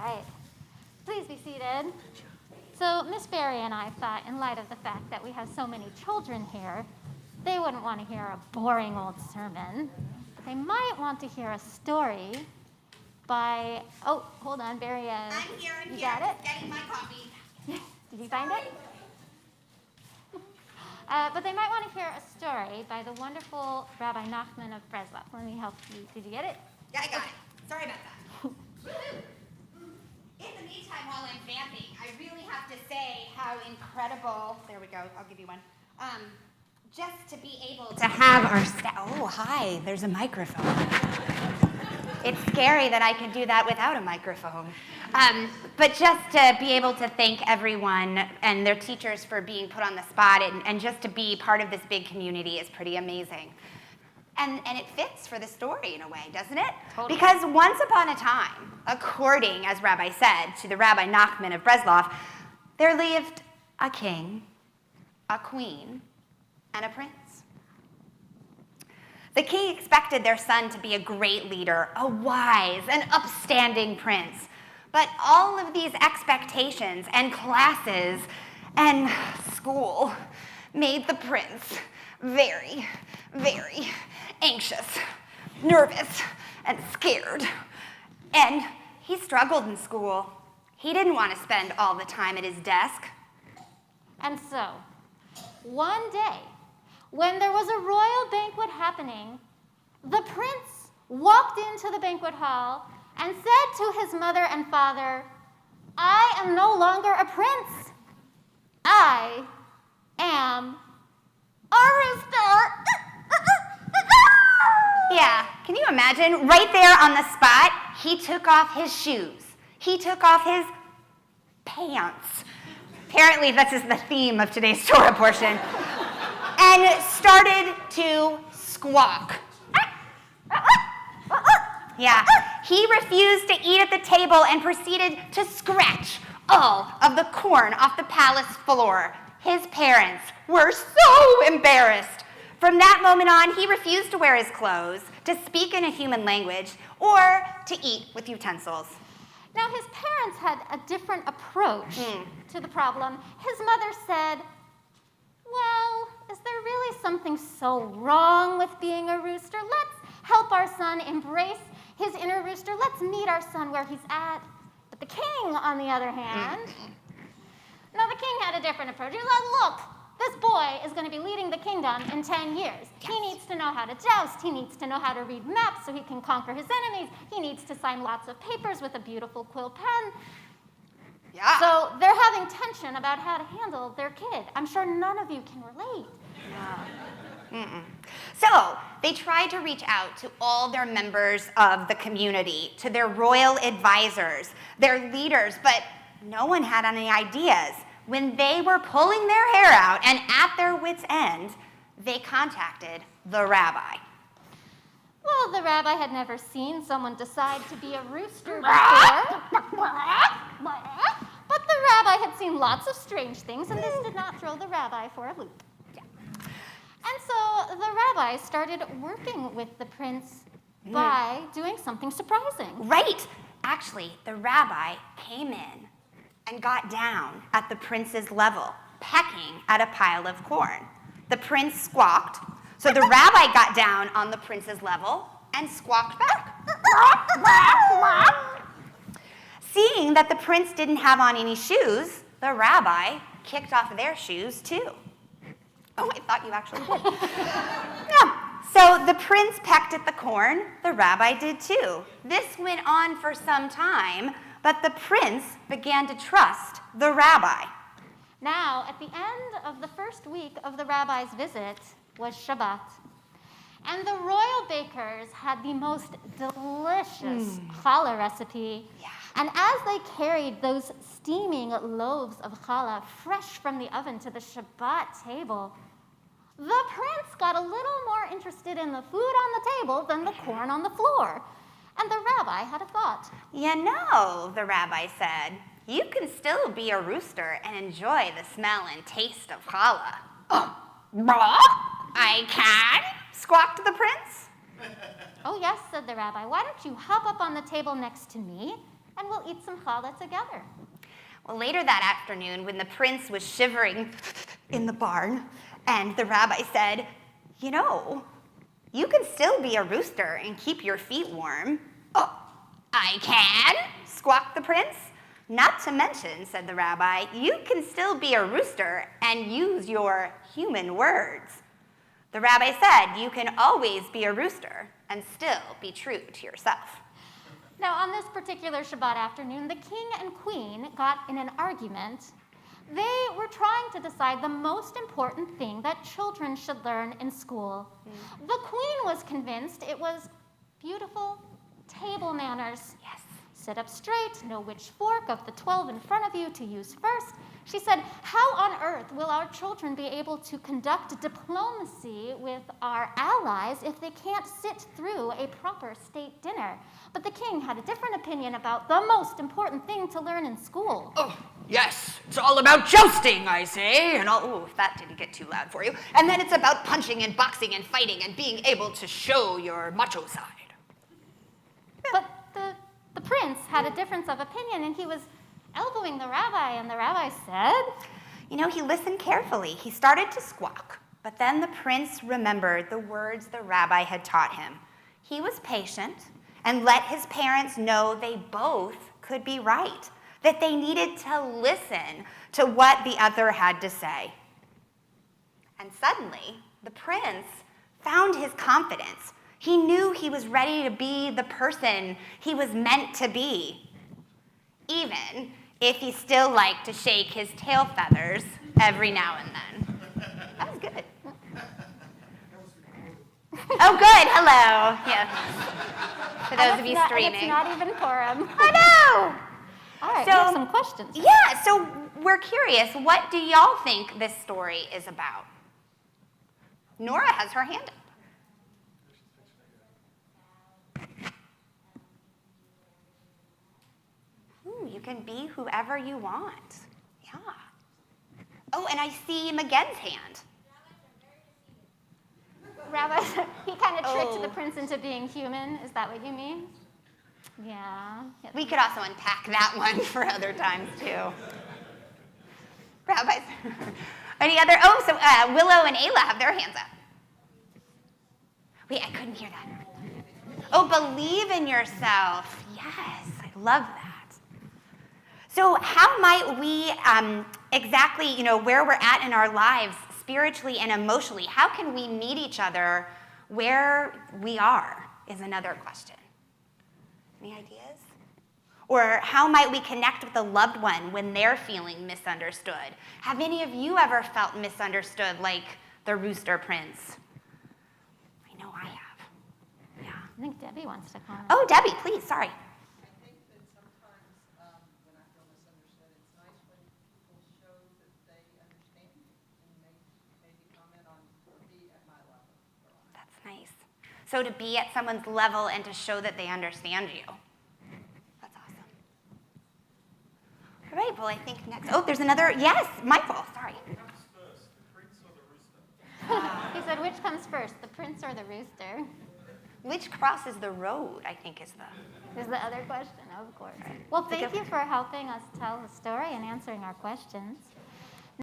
right. Please be seated. So Miss Barry and I thought, in light of the fact that we have so many children here, they wouldn't want to hear a boring old sermon. But they might want to hear a story by, oh, hold on, Barry. I'm here, you got it? Getting my coffee. Did you find it? But they might want to hear a story by the wonderful Rabbi Nachman of Breslov. Let me help you. Did you get it? Yeah, I got it. Sorry about that. In the meantime, while I'm vamping, I really have to say how incredible, there we go, I'll give you one, just to be able to have our oh, hi, there's a microphone. It's scary that I can do that without a microphone. But just to be able to thank everyone and their teachers for being put on the spot and just to be part of this big community is pretty amazing. And it fits for the story in a way, doesn't it? Totally. Because once upon a time, according, as Rabbi said, to the Rabbi Nachman of Breslov, there lived a king, a queen, and a prince. The king expected their son to be a great leader, a wise and upstanding prince. But all of these expectations and classes and school made the prince very, very anxious, nervous, and scared. And he struggled in school. He didn't want to spend all the time at his desk. And so, one day, when there was a royal banquet happening, the prince walked into the banquet hall and said to his mother and father, "I am no longer a prince. I am a rooster." Yeah, can you imagine? Right there on the spot, he took off his shoes. He took off his pants. Apparently, this is the theme of today's Torah portion. And started to squawk. Yeah, he refused to eat at the table and proceeded to scratch all of the corn off the palace floor. His parents were so embarrassed. From that moment on, he refused to wear his clothes, to speak in a human language, or to eat with utensils. Now, his parents had a different approach to the problem. His mother said, "Well, is there really something so wrong with being a rooster? Let's help our son embrace his inner rooster. Let's meet our son where he's at." But the king, on the other hand, now the king had a different approach. He said, "Look, this boy is going to be leading the kingdom in 10 years. He needs to know how to joust. He needs to know how to read maps so he can conquer his enemies. He needs to sign lots of papers with a beautiful quill pen." Yeah. So they're having tension about how to handle their kid. I'm sure none of you can relate. So they tried to reach out to all their members of the community, to their royal advisors, their leaders, but no one had any ideas. When they were pulling their hair out and at their wits' end, they contacted the rabbi. Well, the rabbi had never seen someone decide to be a rooster before. But the rabbi had seen lots of strange things, and this did not throw the rabbi for a loop. And so the rabbi started working with the prince by doing something surprising. Right. Actually, the rabbi came in and got down at the prince's level, pecking at a pile of corn. The prince squawked, so the rabbi got down on the prince's level and squawked back. Seeing that the prince didn't have on any shoes, the rabbi kicked off their shoes too. Oh, I thought you actually did. Yeah. So the prince pecked at the corn, the rabbi did too. This went on for some time, but the prince began to trust the rabbi. Now, at the end of the first week of the rabbi's visit was Shabbat. And the royal bakers had the most delicious challah recipe. Yeah. And as they carried those steaming loaves of challah fresh from the oven to the Shabbat table, the prince got a little more interested in the food on the table than the corn on the floor. And the rabbi had a thought. You know, the rabbi said, you can still be a rooster and enjoy the smell and taste of challah. Oh, I can, squawked the prince. "Oh, yes," said the rabbi. "Why don't you hop up on the table next to me, and we'll eat some challah together. Well, later that afternoon, when the prince was shivering in the barn, and the rabbi said, you know, you can still be a rooster and keep your feet warm. Oh, I can, squawked the prince. Not to mention, said the rabbi, you can still be a rooster and use your human words. The rabbi said, you can always be a rooster and still be true to yourself. Now, on this particular Shabbat afternoon, the king and queen got in an argument. They were trying to decide the most important thing that children should learn in school. The queen was convinced it was beautiful table manners. Yes. Sit up straight, know which fork of the 12 in front of you to use first. She said, how on earth will our children be able to conduct diplomacy with our allies if they can't sit through a proper state dinner? But the king had a different opinion about the most important thing to learn in school. Oh, yes, it's all about jousting, I say, and all, Ooh, if that didn't get too loud for you. And then it's about punching and boxing and fighting and being able to show your macho side. But the prince had a difference of opinion, and he was elbowing the rabbi, and the rabbi said, You know, he listened carefully. He started to squawk, but then the prince remembered the words the rabbi had taught him. He was patient and let his parents know they both could be right, that they needed to listen to what the other had to say. And suddenly, the prince found his confidence. He knew he was ready to be the person he was meant to be, even if he still liked to shake his tail feathers every now and then. That was good. Oh, good. Hello. Yeah. For those of you streaming. It's not even Purim. I know. All right, So- we have some questions. Yeah, so we're curious. What do y'all think this story is about? Nora has her hand up. Ooh, you can be whoever you want. Yeah. Oh, and I see McGenn's hand. Rabbi, he kind of tricked Oh. the prince into being human. Is that what you mean? Yeah. We could also unpack that one for other times, too. Rabbis. Any other? Oh, so Willow and Ayla have their hands up. Wait, I couldn't hear that. Oh, believe in yourself. Yes, I love that. So how might we exactly, where we're at in our lives spiritually and emotionally, how can we meet each other where we are is another question. Any ideas? Or how might we connect with a loved one when they're feeling misunderstood? Have any of you ever felt misunderstood like the Rooster Prince? I know I have. Yeah. I think Debbie wants to comment. Oh, Debbie, please, sorry. I think that sometimes when I feel misunderstood, it's nice when people show that they understand me and maybe comment on or be at my level. That's nice. So to be at someone's level and to show that they understand you. That's awesome. All right, well, I think next. Oh, there's another. Yes, Michael, sorry. Which comes first, the prince or the rooster? He said, which comes first, the prince or the rooster? Which crosses the road, I think is Is the other question, of course. Well, thank you for helping us tell the story and answering our questions.